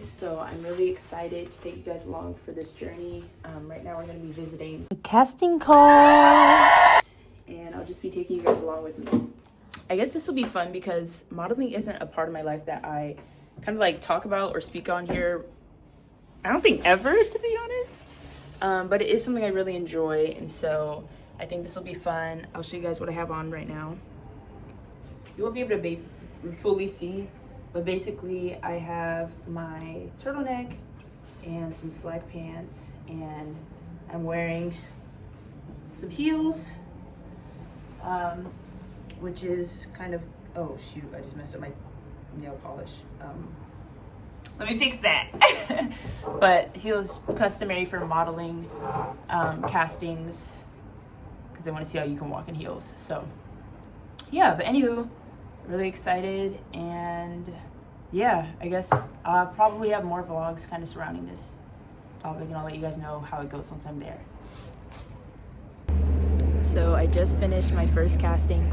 guys, so I'm really excited to take you guys along for this journey. Right now we're going to be visiting a casting call, and I'll just be taking you guys along with me. I guess this will be fun because modeling isn't a part of my life that I kind of like talk about or speak on here. I don't think ever, to be honest, but it is something I really enjoy, and so I think this will be fun. I'll show you guys what I have on right now. You won't be able to fully see, but basically I have my turtleneck and some slack pants, and I'm wearing some heels, which is kind of, oh shoot, I just messed up my nail polish. Let me fix that. But heels customary for modeling castings, because I want to see how you can walk in heels. So yeah, but anywho, really excited, and yeah, I guess I'll probably have more vlogs kind of surrounding this topic, and I'll let you guys know how it goes once I'm there. So I just finished my first casting.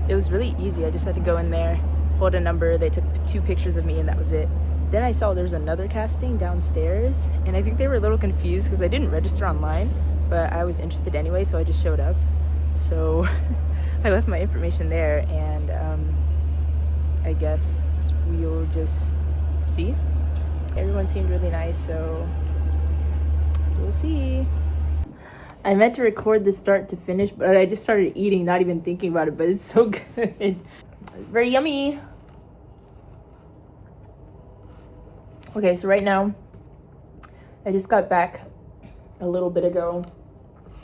It was really easy. I just had to go in there, hold a number, they took 2 pictures of me, and that was it. Then I saw there's another casting downstairs, and I think they were a little confused because I didn't register online, but I was interested anyway, so I just showed up. So I left my information there, and I guess we'll just see. Everyone seemed really nice, so we'll see. I meant to record the start to finish, but I just started eating, not even thinking about it, but it's so good. Very yummy. Okay, so right now, I just got back a little bit ago.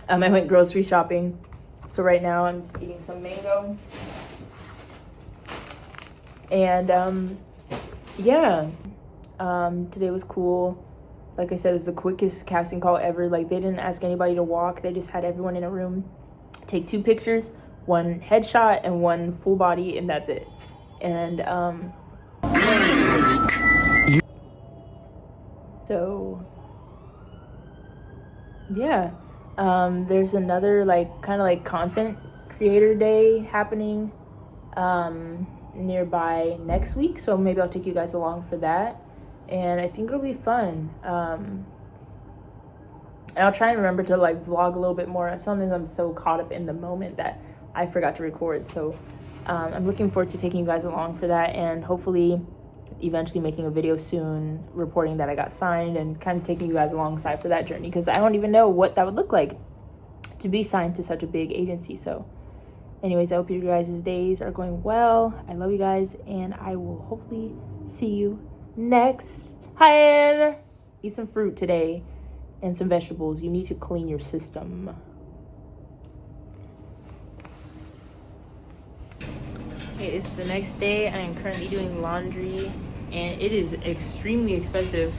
I went grocery shopping. So right now I'm just eating some mango. And yeah, today was cool. Like I said, it was the quickest casting call ever. Like, they didn't ask anybody to walk. They just had everyone in a room take 2 pictures, 1 headshot and 1 full body, and that's it. And so yeah, there's another like kind of like content creator day happening nearby next week, so maybe I'll take you guys along for that, and I think it'll be fun. And I'll try and remember to like vlog a little bit more. Sometimes I'm so caught up in the moment that I forgot to record, so I'm looking forward to taking you guys along for that, and hopefully eventually making a video soon reporting that I got signed, and kind of taking you guys alongside for that journey, because I don't even know what that would look like to be signed to such a big agency. So anyways, I hope you guys' days are going well. I love you guys, and I will hopefully see you next time. Eat some fruit today and some vegetables. You need to clean your system. Okay, it's the next day. I am currently doing laundry, and it is extremely expensive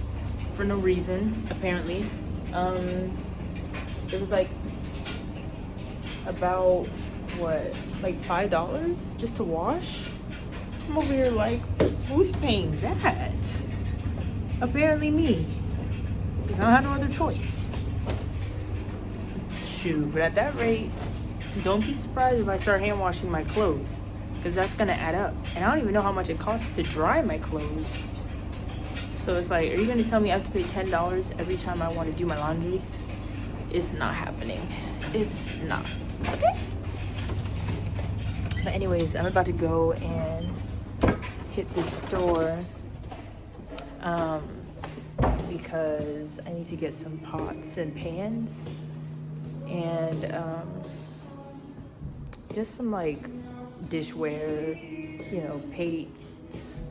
for no reason, apparently. It was like about what, like $5 just to wash? I'm over here like, who's paying that? Apparently me, because I don't have no other choice. Shoot, but at that rate, don't be surprised if I start hand washing my clothes, because that's gonna add up, and I don't even know how much it costs to dry my clothes. So it's like, are you gonna tell me I have to pay $10 every time I want to do my laundry? It's not happening. It's not. Okay. But anyways, I'm about to go and hit the store because I need to get some pots and pans, and just some like dishware, you know,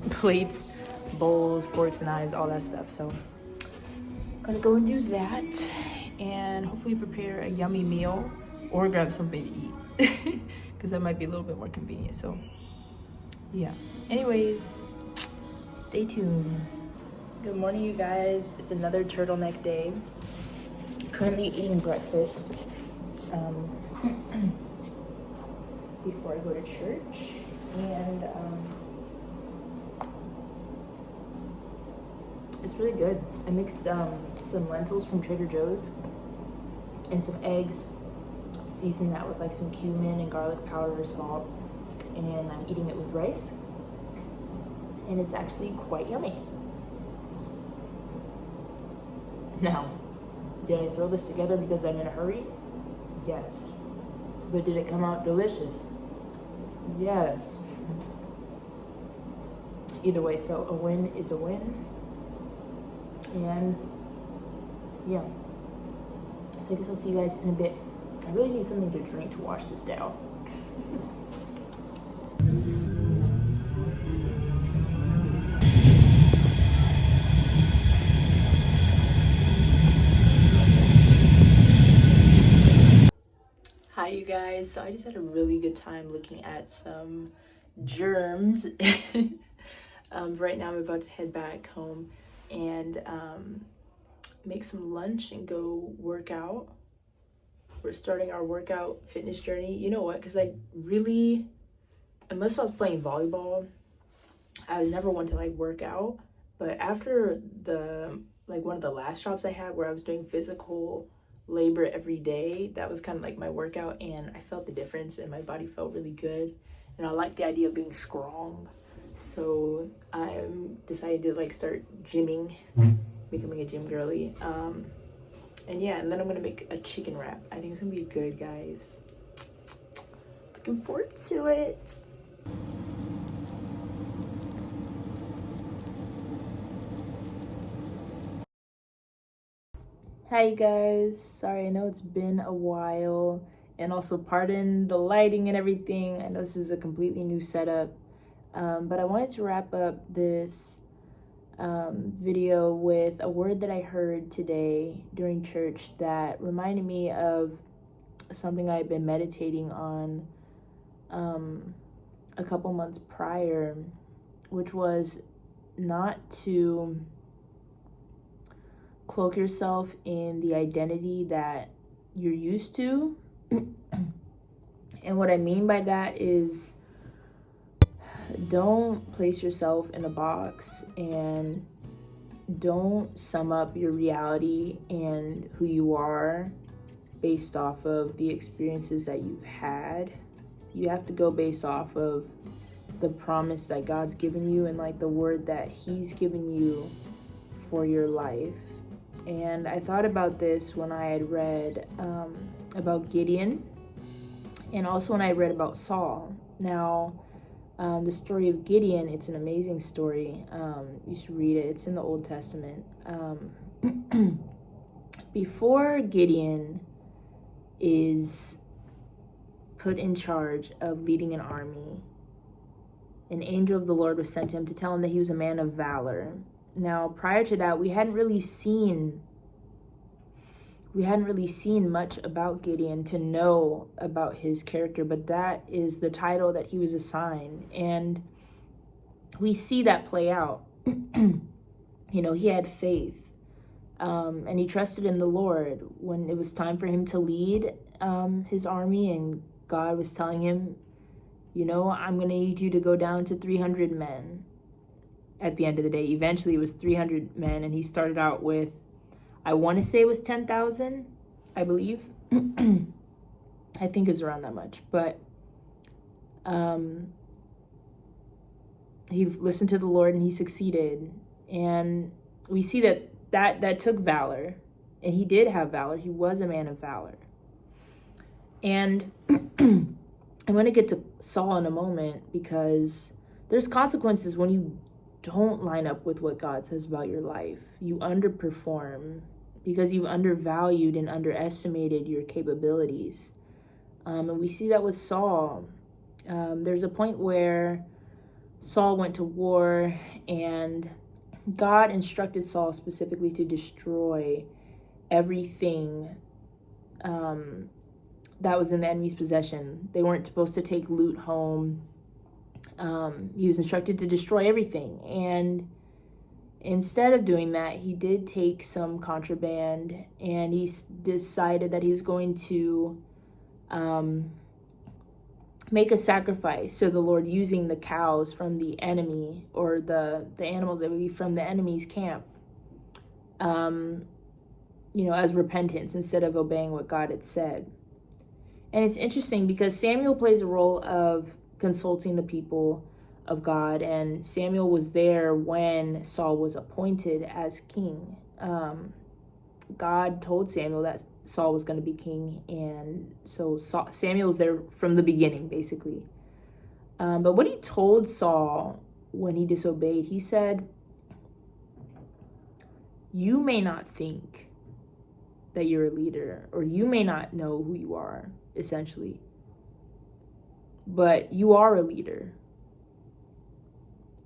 plates, bowls, forks, knives, all that stuff. So I'm gonna go and do that, and hopefully prepare a yummy meal, or grab something to eat, because that might be a little bit more convenient. So yeah, anyways, stay tuned. Good morning, you guys. It's another turtleneck day. Currently eating breakfast before I go to church, and it's really good. I mixed some lentils from Trader Joe's and some eggs, seasoned that with like some cumin and garlic powder, salt, and I'm eating it with rice, and it's actually quite yummy. Now, did I throw this together because I'm in a hurry? Yes. But did it come out delicious? Yes. Either way, so a win is a win. And yeah. So I guess I'll see you guys in a bit. I really need something to drink to wash this down. Hi you guys, so I just had a really good time looking at some germs. Right now I'm about to head back home and make some lunch and go work out. We're starting our workout fitness journey. You know what, because I really, unless I was playing volleyball, I was never one to like work out. But after the one of the last jobs I had where I was doing physical labor every day, that was kind of like my workout, and I felt the difference and my body felt really good, and I like the idea of being strong. So I decided to like start gymming, becoming a gym girly. And yeah, and then I'm gonna make a chicken wrap. I think it's gonna be good, guys. Looking forward to it. Hi guys, sorry, I know it's been a while, and also pardon the lighting and everything. I know this is a completely new setup, but I wanted to wrap up this video with a word that I heard today during church that reminded me of something I had been meditating on a couple months prior, which was not to cloak yourself in the identity that you're used to. And what I mean by that is, don't place yourself in a box and don't sum up your reality and who you are based off of the experiences that you've had. You have to go based off of the promise that God's given you and like the word that He's given you for your life. And I thought about this when I had read about Gideon, and also when I read about Saul. Now, the story of Gideon, it's an amazing story. You should read it. It's in the Old Testament. Before Gideon is put in charge of leading an army, an angel of the Lord was sent to him to tell him that he was a man of valor. Now, prior to that, we hadn't really seen much about Gideon to know about his character, but that is the title that he was assigned, and we see that play out. You know, he had faith, and he trusted in the Lord when it was time for him to lead his army, and God was telling him, you know, I'm going to need you to go down to 300 men. At the end of the day, eventually it was 300 men, and he started out with, I want to say it was 10,000, I believe. I think it's around that much, but he listened to the Lord and he succeeded. And we see that took valor, and he did have valor. He was a man of valor. And I'm going to get to Saul in a moment, because there's consequences when you don't line up with what God says about your life. You underperform because you've undervalued and underestimated your capabilities. And we see that with Saul. There's a point where Saul went to war, and God instructed Saul specifically to destroy everything that was in the enemy's possession. They weren't supposed to take loot home. He was instructed to destroy everything, and instead of doing that, he did take some contraband, and he decided that he was going to make a sacrifice to the Lord using the cows from the enemy, or the animals that we from the enemy's camp, as repentance instead of obeying what God had said. And it's interesting because Samuel plays a role of consulting the people of God, and Samuel was there when Saul was appointed as king. God told Samuel that Saul was going to be king, and so Samuel's there from the beginning, basically. But what he told Saul when he disobeyed, he said, you may not think that you're a leader, or you may not know who you are, essentially, but you are a leader.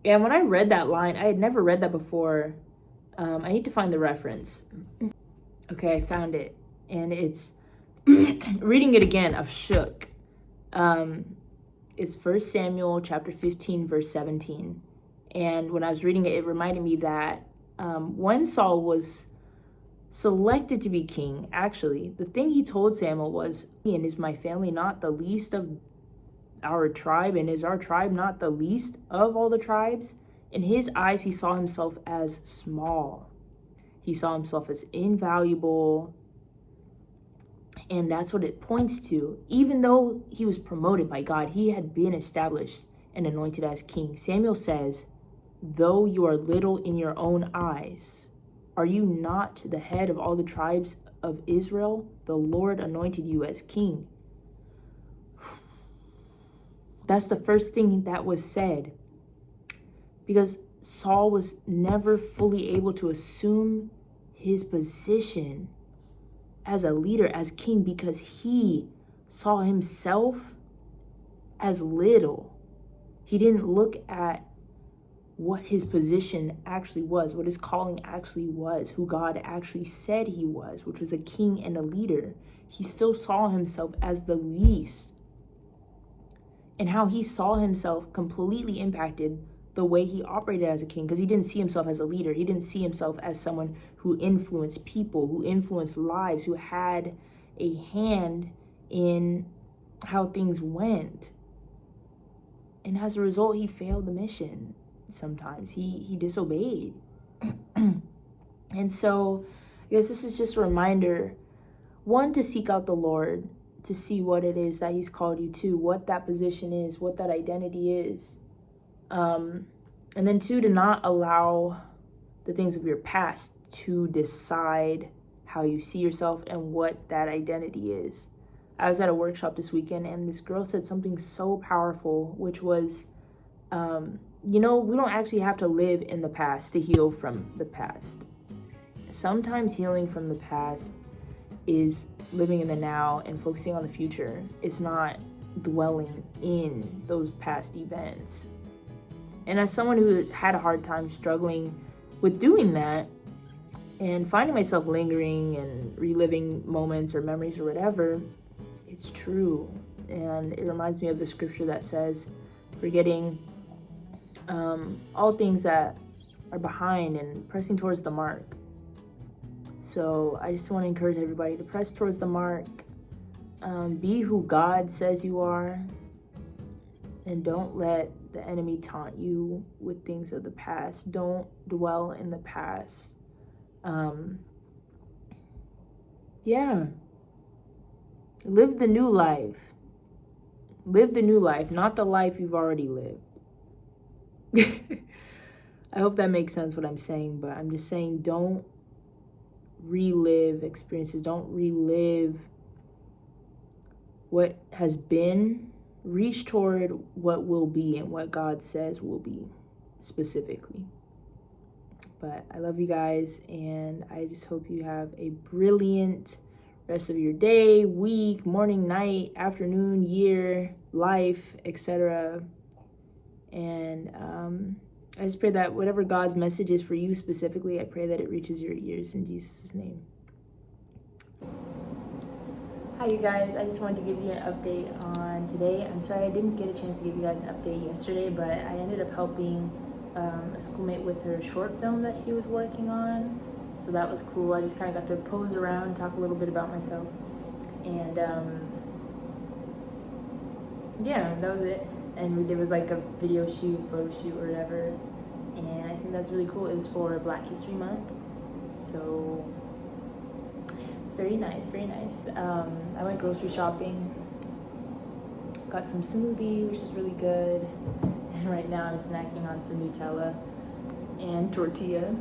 And when I read that line, I had never read that before. I need to find the reference. Okay, I found it. And it's, reading it again, I've shook. It's 1 Samuel chapter 15, verse 17. And when I was reading it, it reminded me that when Saul was selected to be king, actually, the thing he told Samuel was, and is my family not the least of our tribe, and is our tribe not the least of all the tribes? In his eyes, he saw himself as small. He saw himself as invaluable. And that's what it points to. Even though he was promoted by God, he had been established and anointed as king. Samuel says, though you are little in your own eyes, are you not the head of all the tribes of Israel? The Lord anointed you as king. That's the first thing that was said. Because Saul was never fully able to assume his position as a leader, as king, because he saw himself as little. He didn't look at what his position actually was, what his calling actually was, who God actually said he was, which was a king and a leader. He still saw himself as the least. And how he saw himself completely impacted the way he operated as a king, because he didn't see himself as a leader. He didn't see himself as someone who influenced people, who influenced lives, who had a hand in how things went. And as a result, he failed the mission. Sometimes he disobeyed. And so I guess this is just a reminder, one, to seek out the Lord, to see what it is that he's called you to, what that position is, what that identity is. And then two, to not allow the things of your past to decide how you see yourself and what that identity is. I was at a workshop this weekend, and this girl said something so powerful, which was, we don't actually have to live in the past to heal from the past. Sometimes healing from the past is living in the now and focusing on the future. It's not dwelling in those past events. And as someone who had a hard time struggling with doing that and finding myself lingering and reliving moments or memories or whatever, it's true. And it reminds me of the scripture that says, forgetting all things that are behind and pressing towards the mark. So I just want to encourage everybody to press towards the mark, be who God says you are, and don't let the enemy taunt you with things of the past. Don't dwell in the past. Live the new life. Live the new life, not the life you've already lived. I hope that makes sense what I'm saying, but I'm just saying, don't relive experiences. Don't relive what has been. Reach toward what will be and what God says will be specifically. But I love you guys, and I just hope you have a brilliant rest of your day, week, morning, night, afternoon, year, life, etc. And I just pray that whatever God's message is for you specifically, I pray that it reaches your ears in Jesus' name. Hi you guys, I just wanted to give you an update on today. I'm sorry I didn't get a chance to give you guys an update yesterday, but I ended up helping a schoolmate with her short film that she was working on. So that was cool. I just kind of got to pose around, talk a little bit about myself. And that was it. And it was like a video shoot, photo shoot, or whatever. And I think that's really cool. It was for Black History Month. So very nice, very nice. I went grocery shopping, got some smoothie, which is really good. And right now I'm snacking on some Nutella and tortilla.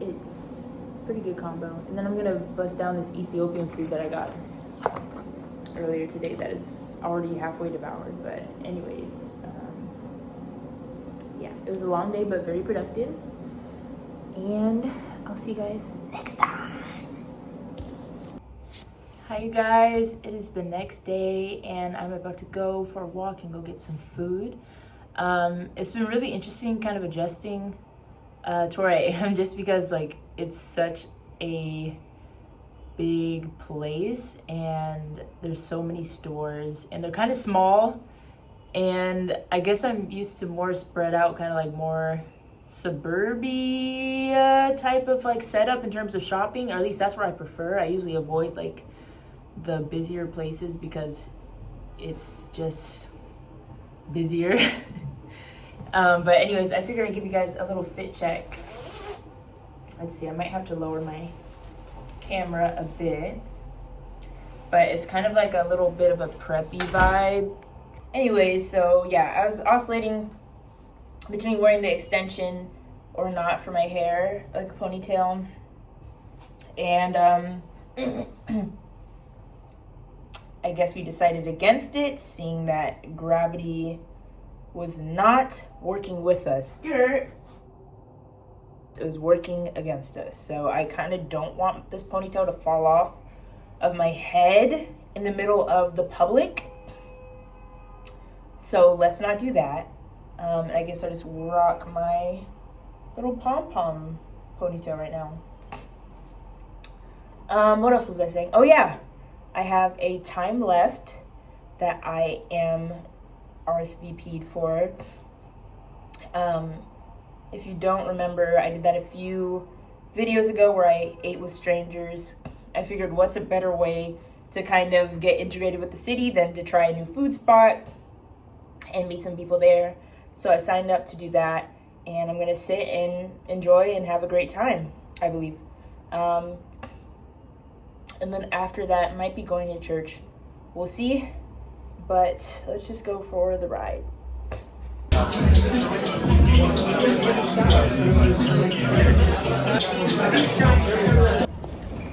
It's pretty good combo. And then I'm gonna bust down this Ethiopian food that I got earlier today that is already halfway devoured. But anyways, yeah, it was a long day but very productive. And I'll see you guys next time. Hi you guys, it is the next day and I'm about to go for a walk and go get some food. It's been really interesting kind of adjusting to where I am, just because like it's such a big place and there's so many stores and they're kind of small, and I guess I'm used to more spread out, kind of like more suburbia type of like setup in terms of shopping, or at least that's where I prefer. I usually avoid like the busier places because it's just busier. But anyways, I figured I'd give you guys a little fit check. Let's see, I might have to lower my camera a bit, but it's kind of like a little bit of a preppy vibe. Anyways, so yeah, I was oscillating between wearing the extension or not for my hair, like a ponytail, and I guess we decided against it, seeing that gravity was not working with us. It was working against us. So I kind of don't want this ponytail to fall off of my head in the middle of the public. So let's not do that. I guess I'll just rock my little pom-pom ponytail right now. What else was I saying? Oh yeah, I have a time left that I am RSVP'd for. If you don't remember, I did that a few videos ago where I ate with strangers. I figured what's a better way to kind of get integrated with the city than to try a new food spot and meet some people there. So I signed up to do that, and I'm gonna sit and enjoy and have a great time, I believe. And then after that, I might be going to church. We'll see, but let's just go for the ride.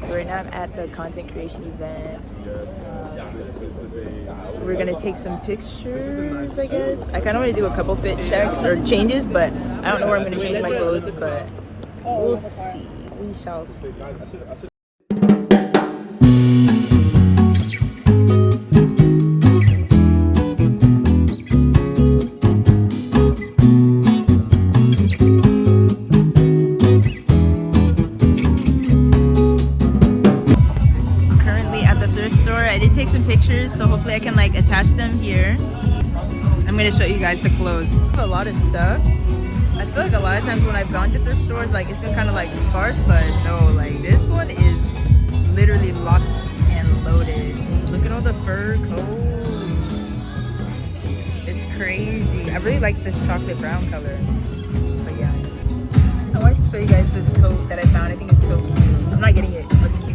Right now I'm at the content creation event. We're gonna take some pictures, I guess. I kind of want to do a couple fit checks or changes, but I don't know where I'm gonna change my clothes, but we'll see. We shall see. So hopefully I can like attach them here. I'm gonna show you guys the clothes. A lot of stuff. I feel like a lot of times when I've gone to thrift stores, like it's been kind of like sparse, but no, like this one is literally locked and loaded. Look at all the fur coats. It's crazy. I really like this chocolate brown color. But yeah, I wanted to show you guys this coat that I found. I think it's so cute. I'm not getting it, but it's cute.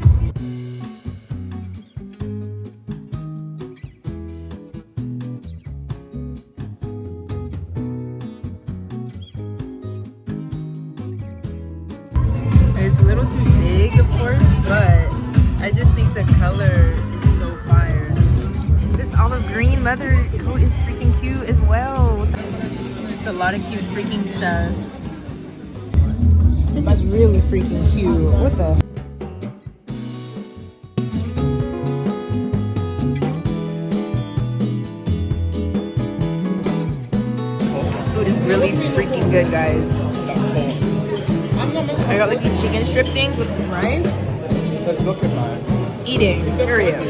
It's a little too big, of course, but I just think the color is so fire. This olive green leather coat is freaking cute as well. It's a lot of cute freaking stuff. This is really freaking cute. What the? This food is really freaking good, guys. I got like these chicken strip things with some rice. Let's look at mine. Eating, period.